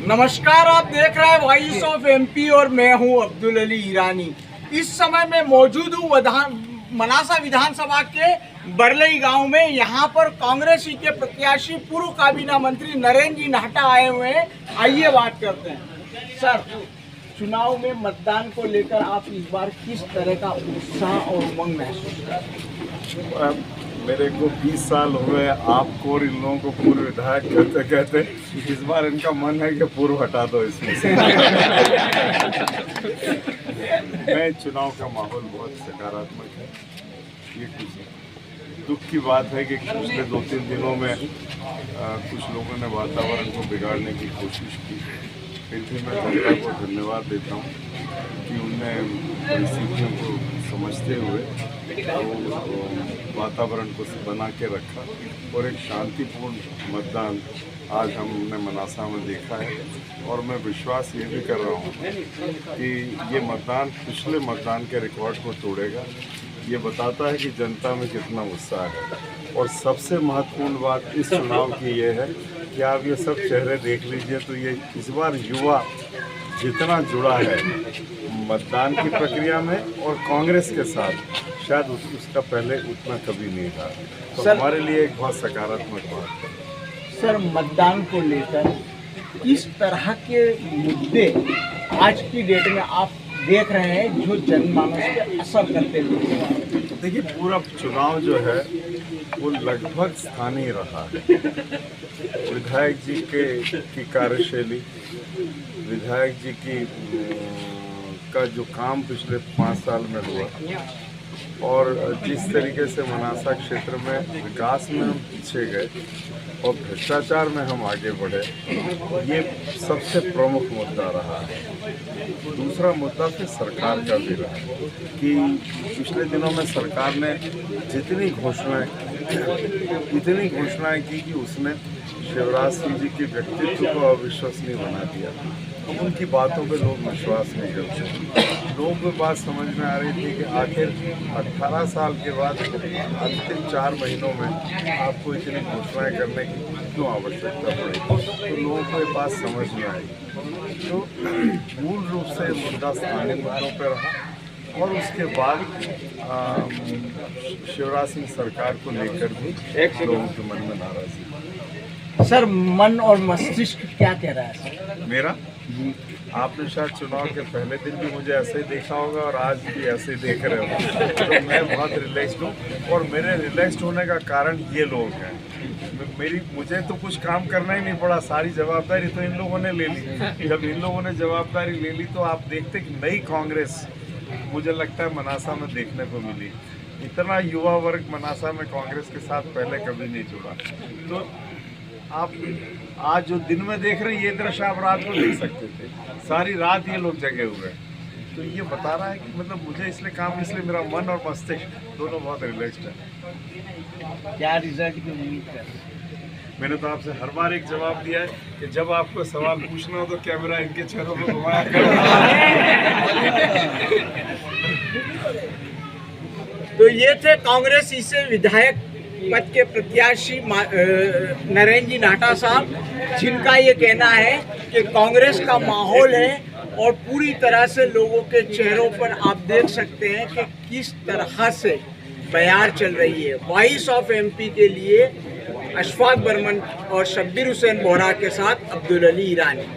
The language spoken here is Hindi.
नमस्कार, आप देख रहे हैं वॉइस ऑफ एमपी और मैं हूं अब्दुल अली ईरानी। इस समय मैं मौजूद हूं मनासा विधानसभा के बरलई गांव में। यहां पर कांग्रेस के प्रत्याशी पूर्व काबीना मंत्री नरेंद्र जी नाहटा आए हुए हैं। आइए बात करते हैं। सर, चुनाव में मतदान को लेकर आप इस बार किस तरह का उत्साह और उमंग महसूस करते हैं? मेरे को 20 साल हुए आपको और इन लोगों को पूर्व विधायक कहते कहते इस बार इनका मन है कि पूर्व हटा दो इसमें से। मैं चुनाव का माहौल बहुत सकारात्मक है। ये कुछ दुख की बात है कि पिछले 2-3 दिनों में कुछ लोगों ने वातावरण को बिगाड़ने की कोशिश की। फिर भी मैं जनता को धन्यवाद देता हूँ कि उनने परिस्थितियों को समझते हुए वातावरण को बना के रखा और एक शांतिपूर्ण मतदान आज हमने मनासा में देखा है। और मैं विश्वास ये भी कर रहा हूँ कि ये मतदान पिछले मतदान के रिकॉर्ड को तोड़ेगा। ये बताता है कि जनता में कितना उत्साह है। और सबसे महत्वपूर्ण बात इस चुनाव की ये है कि आप ये सब चेहरे देख लीजिए तो ये इस बार युवा जितना जुड़ा है मतदान की प्रक्रिया में और कांग्रेस के साथ, शायद उसका पहले उतना कभी नहीं था। तो हमारे लिए एक बहुत सकारात्मक बात है। सर, मतदान को लेकर किस तरह के मुद्दे आज की डेट में आप देख रहे हैं जो जनमानस पे असर करते हुए? देखिए, पूरा चुनाव जो है वो लगभग स्थानीय रहा है। विधायक जी की कार्यशैली, विधायक जी का जो काम पिछले 5 साल में हुआ और जिस तरीके से मनासा क्षेत्र में विकास में हम पीछे गए और भ्रष्टाचार में हम आगे बढ़े, ये सबसे प्रमुख मुद्दा रहा है। दूसरा मुद्दा फिर सरकार का भी रहा कि पिछले दिनों में सरकार ने जितनी घोषणाएं की कि उसने शिवराज सिंह जी के व्यक्तित्व को अविश्वसनीय बना दिया। अब उनकी बातों पे लोग विश्वास नहीं करते। लोगों को बात समझ में आ रही थी कि आखिर 18 साल के बाद अंतिम 4 महीनों में आपको इतनी घोषणाएं करने की क्यों आवश्यकता पड़ी। तो लोगों को ये बात समझ में आई। तो मूल रूप से मुद्दा स्थानीय मुद्दों पर रहा और उसके बाद शिवराज सिंह सरकार को लेकर भी लोगों के मन में नाराजगी। सर, मन और मस्तिष्क क्या कह रहा है सर? मेरा आपने शायद चुनाव के पहले दिन भी मुझे ऐसे ही देखा होगा और आज भी ऐसे ही देख रहे हो। तो मैं बहुत रिलैक्स्ड हूँ और मेरे रिलैक्स्ड होने का कारण ये लोग हैं। मुझे तो कुछ काम करना ही नहीं पड़ा, सारी जवाबदारी तो इन लोगों ने ले ली। जब इन लोगों ने जवाबदारी ले ली तो आप देखते कि नई कांग्रेस मुझे लगता है मनासा में देखने को मिली। इतना युवा वर्ग मनासा में कांग्रेस के साथ पहले कभी नहीं जुड़ा। तो आप आज जो दिन में देख रहे हैं ये दृश्य आप रात को देख सकते थे। सारी रात ये लोग जगे हुए हैं। तो ये बता रहा है कि मतलब मुझे इसलिए मेरा मन और मस्तिष्क दोनों बहुत रिलैक्स्ड है। क्या रिजल्ट की उम्मीद कर? मैंने तो आपसे हर बार एक जवाब दिया है कि जब आपको सवाल पूछना हो तो कैमरा इनके चेहरों पर घुमाया करो। तो ये थे कांग्रेस से विधायक पद के प्रत्याशी नरेंद्र जी नाहटा साहब, जिनका ये कहना है कि कांग्रेस का माहौल है और पूरी तरह से लोगों के चेहरों पर आप देख सकते हैं कि किस तरह से बयार चल रही है। वॉइस ऑफ एमपी के लिए अशफाक बर्मन और शब्बीर हुसैन बोहरा के साथ अब्दुल अली ईरानी।